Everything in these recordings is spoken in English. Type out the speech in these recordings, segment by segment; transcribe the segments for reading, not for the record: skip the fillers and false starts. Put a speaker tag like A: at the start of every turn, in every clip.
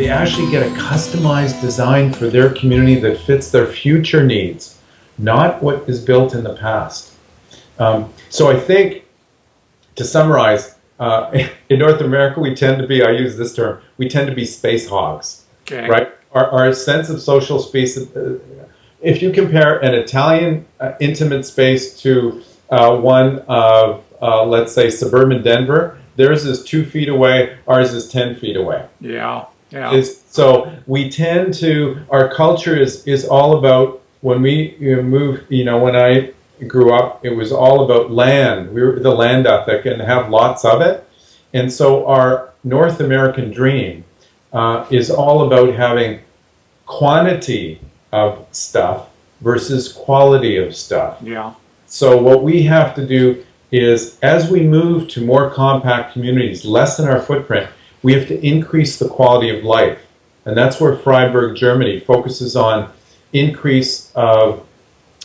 A: they actually get a customized design for their community that fits their future needs, not what is built in the past. So I think, to summarize, in North America, we tend to be, I use this term, we tend to be space hogs, okay, right? Our sense of social space, if you compare an Italian intimate space to one of, let's say, suburban Denver, theirs is 2 feet away, ours is 10 feet away.
B: Yeah, yeah.
A: So we tend to, our culture is all about, when we move, when I grew up, it was all about land. We were the land ethic and have lots of it. And so our North American dream is all about having quantity of stuff versus quality of stuff.
B: Yeah.
A: So what we have to do is, as we move to more compact communities, lessen our footprint, we have to increase the quality of life. And that's where Freiburg, Germany focuses on increase of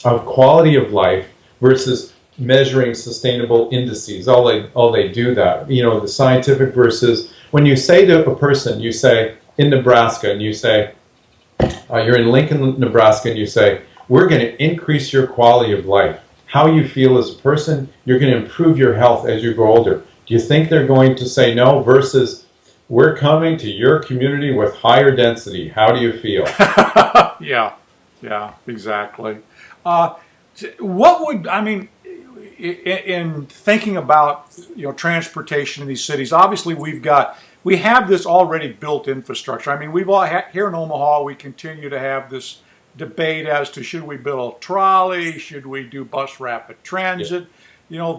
A: quality of life versus measuring sustainable indices. All they do that. The scientific versus, when you say to a person, you say in Nebraska, and you say, you're in Lincoln, Nebraska, and you say, we're going to increase your quality of life. How you feel as a person, you're going to improve your health as you grow older. Do you think they're going to say no versus, we're coming to your community with higher density. How do you feel?
B: Yeah, exactly. What would, in thinking about transportation in these cities, obviously we have this already built infrastructure. We've all here in Omaha, we continue to have this debate as to, should we build a trolley, should we do bus rapid transit,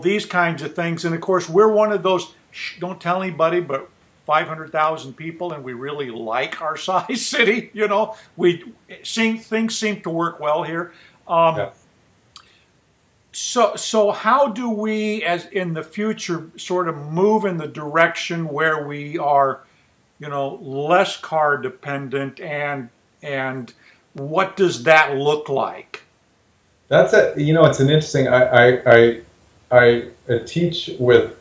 B: these kinds of things. And of course, we're one of those, don't tell anybody, but 500,000 people, and we really like our size city. Things seem to work well here. So how do we, as in the future, sort of move in the direction where we are, less car dependent, and what does that look like?
A: It's an interesting. I teach with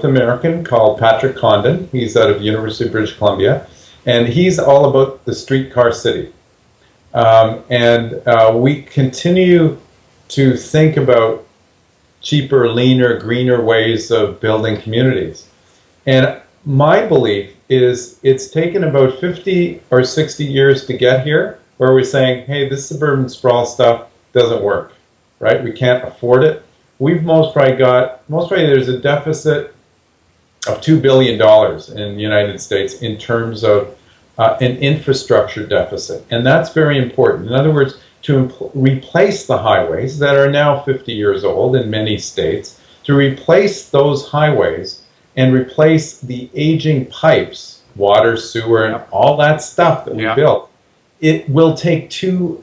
A: American called Patrick Condon. He's out of University of British Columbia, and he's all about the streetcar city. We continue to think about cheaper, leaner, greener ways of building communities. And my belief is it's taken about 50 or 60 years to get here, where we're saying, hey, this suburban sprawl stuff doesn't work, right? We can't afford it. We've most probably there's a deficit of $2 billion in the United States in terms of an infrastructure deficit. And that's very important. In other words, to replace the highways that are now 50 years old in many states, to replace those highways and replace the aging pipes, water, sewer, and all that stuff that we built, it will take $2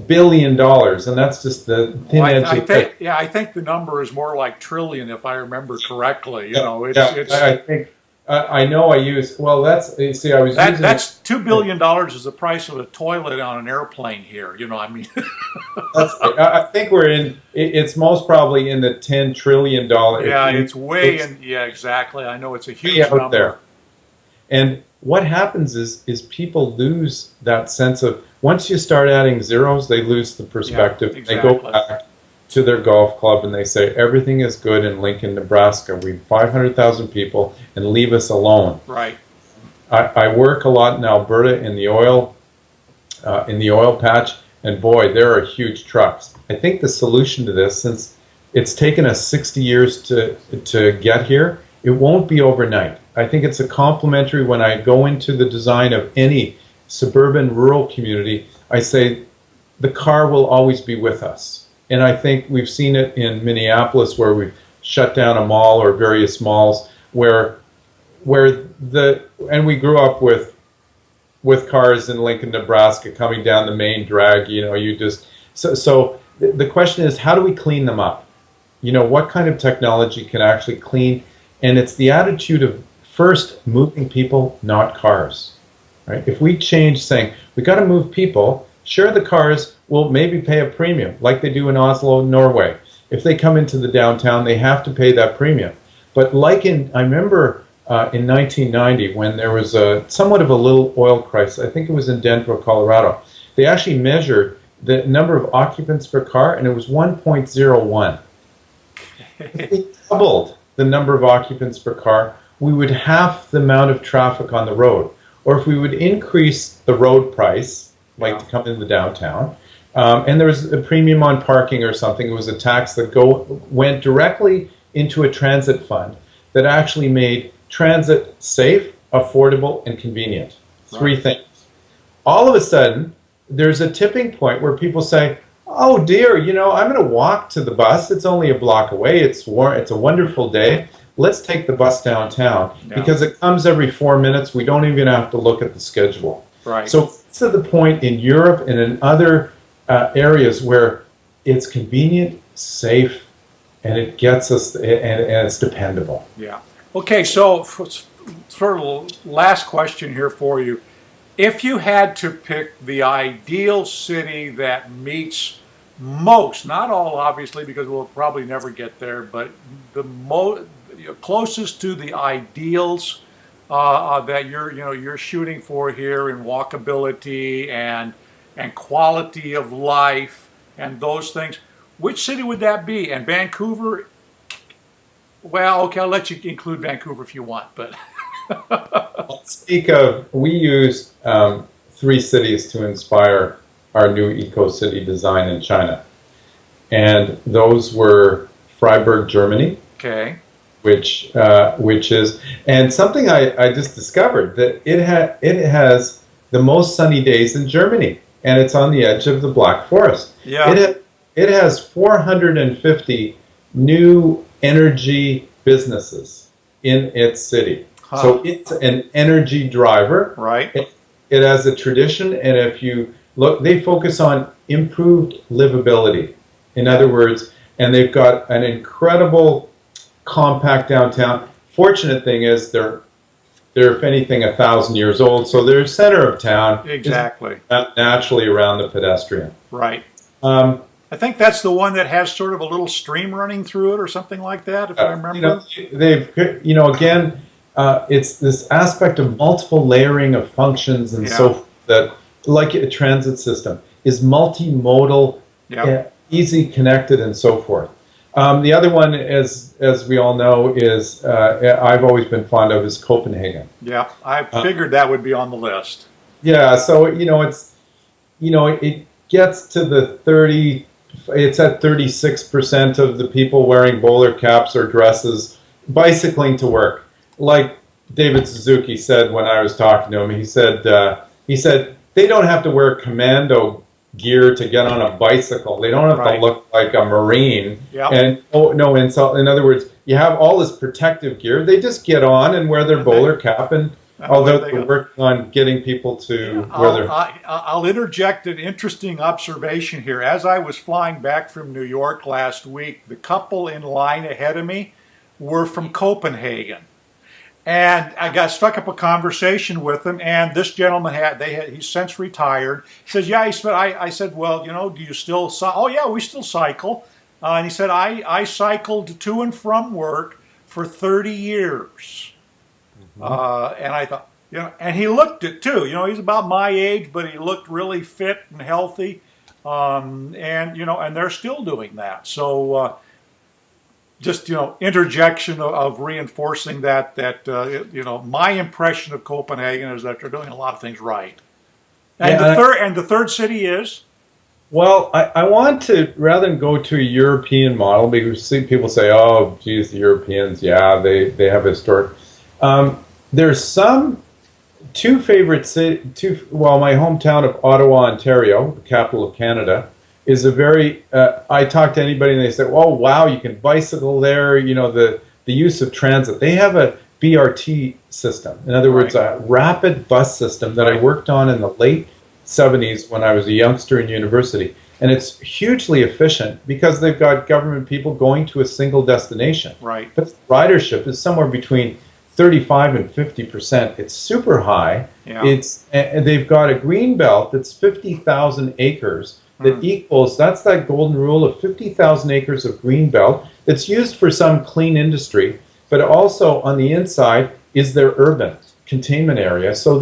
A: billion, and that's just the thin edge.
B: I think the number is more like trillion, if I remember correctly.
A: I know I use, well, that's, you see, I was using...
B: That's $2 billion is the price of a toilet on an airplane here,
A: I think we're in, it's most probably in the $10 trillion.
B: Yeah, it's way in, yeah, exactly. I know it's a huge number.
A: There. And what happens is people lose that sense of, once you start adding zeros, they lose the perspective. Yeah, exactly. They go back to their golf club and they say, everything is good in Lincoln, Nebraska. We've 500,000 people, and leave us alone.
B: Right.
A: I work a lot in Alberta in the oil patch, and boy, there are huge trucks. I think the solution to this, since it's taken us 60 years to get here, it won't be overnight. I think it's a complementary. When I go into the design of any suburban rural community, I say the car will always be with us. And I think we've seen it in Minneapolis, where we've shut down a mall or various malls, and we grew up with cars in Lincoln, Nebraska, coming down the main drag. So the question is, how do we clean them up? What kind of technology can actually clean? And it's the attitude of first moving people, not cars, right? If we change saying we got to move people, sure, the cars will maybe pay a premium, like they do in Oslo, Norway. If they come into the downtown, they have to pay that premium. But I remember in 1990 when there was somewhat of a little oil crisis. I think it was in Denver, Colorado. They actually measured the number of occupants per car, and it was 1.01. If we doubled the number of occupants per car, we would half the amount of traffic on the road. Or if we would increase the road price, like to come into the downtown, and there was a premium on parking or something, it was a tax that went directly into a transit fund that actually made transit safe, affordable, and convenient. Three things. All of a sudden, there's a tipping point where people say, oh dear, you know, I'm going to walk to the bus. It's only a block away. It's a wonderful day. Let's take the bus downtown because it comes every 4 minutes. We don't even have to look at the schedule.
B: Right.
A: So it's to the point in Europe and in other areas where it's convenient, safe, and it gets us, and it's dependable.
B: Yeah. Okay, so sort of last question here for you. If you had to pick the ideal city that meets most, not all obviously because we'll probably never get there, but the closest to the ideals that you're shooting for here in walkability and quality of life and those things, which city would that be? And Vancouver, well, okay, I'll let you include Vancouver if you want, but
A: we used 3 cities to inspire our new eco-city design in China. And those were Freiburg, Germany.
B: Okay.
A: Which is, and something I just discovered, that it has the most sunny days in Germany, and it's on the edge of the Black Forest.
B: Yeah.
A: It has 450 new energy businesses in its city.
B: Huh.
A: So it's an energy driver.
B: Right.
A: It has a tradition, and if you look, they focus on improved livability. In other words, and they've got an incredible compact downtown. Fortunate thing is they're if anything 1,000 years old, so their center of town
B: exactly
A: is naturally around the pedestrian.
B: Right. I think that's the one that has sort of a little stream running through it or something like that, if I remember.
A: Again, it's this aspect of multiple layering of functions and so forth that, like a transit system, is multimodal, easy connected, and so forth. The other one, as we all know, is I've always been fond of is Copenhagen.
B: Yeah, I figured that would be on the list.
A: Yeah, so it gets to the 30. It's at 36% of the people wearing bowler caps or dresses bicycling to work. Like David Suzuki said when I was talking to him, he said they don't have to wear commando gear to get on a bicycle. They don't have to look like a Marine. Yep. And no insult. In other words, you have all this protective gear. They just get on and wear their bowler cap, and although they're working on getting people to wear their...
B: I'll interject an interesting observation here. As I was flying back from New York last week, the couple in line ahead of me were from Copenhagen. And I got struck up a conversation with him, and this gentleman he's since retired. He says, yeah, I said, well, do you still cycle? Oh, yeah, we still cycle. And he said, I cycled to and from work for 30 years. Mm-hmm. And I thought, and he looked it too. He's about my age, but he looked really fit and healthy. And they're still doing that. So, just interjection of reinforcing that my impression of Copenhagen is that they're doing a lot of things right. And the third city is?
A: Well, I want to, rather than go to a European model, because people say, oh, geez, the Europeans, yeah, they have historic. There's two favorite cities. My hometown of Ottawa, Ontario, the capital of Canada, is a very, I talk to anybody and they say, oh, wow, you can bicycle there, the use of transit. They have a BRT system. In other words, a rapid bus system that I worked on in the late 70s when I was a youngster in university. And it's hugely efficient because they've got government people going to a single destination.
B: Right.
A: But ridership is somewhere between 35 and 50%. It's super high. Yeah. They've got a green belt that's 50,000 acres. That equals, that's that golden rule of 50,000 acres of green belt that's used for some clean industry, but also on the inside, is their urban containment area. So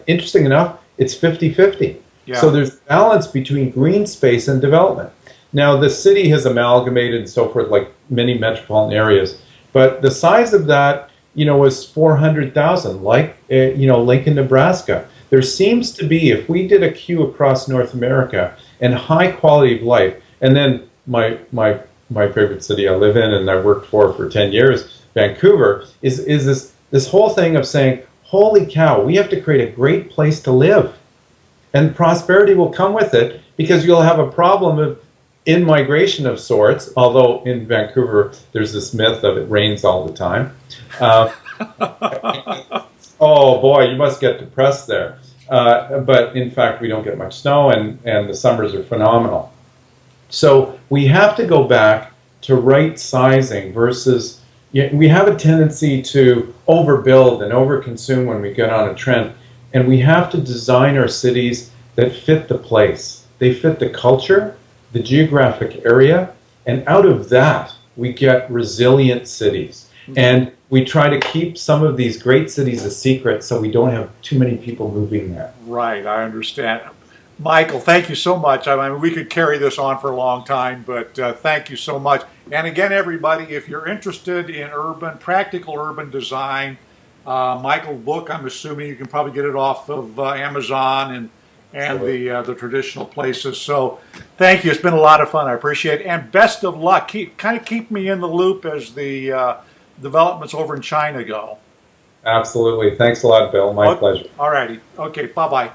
A: interesting enough, it's 50-50.
B: Yeah.
A: So there's balance between green space and development. Now, the city has amalgamated and so forth, like many metropolitan areas, but the size of that, was 400,000, like, Lincoln, Nebraska. There seems to be, if we did a queue across North America and high quality of life, and then my favorite city I live in and I worked for 10 years, Vancouver, is this whole thing of saying, holy cow, we have to create a great place to live. And prosperity will come with it, because you'll have a problem of in-migration of sorts, although in Vancouver there's this myth of it rains all the time. Oh boy, you must get depressed there. But in fact, we don't get much snow, and the summers are phenomenal. So we have to go back to right sizing versus, we have a tendency to overbuild and overconsume when we get on a trend. And we have to design our cities that fit the place. They fit the culture, the geographic area, and out of that, we get resilient cities. And we try to keep some of these great cities a secret so we don't have too many people moving there.
B: Right, I understand. Michael, thank you so much. I mean, we could carry this on for a long time, but thank you so much. And again, everybody, if you're interested in practical urban design, Michael's book, I'm assuming you can probably get it off of Amazon and the traditional places. So thank you. It's been a lot of fun. I appreciate it. And best of luck. Keep me in the loop as the developments over in China go.
A: Absolutely. Thanks a lot, Bill. My pleasure.
B: All righty. Okay. Bye-bye.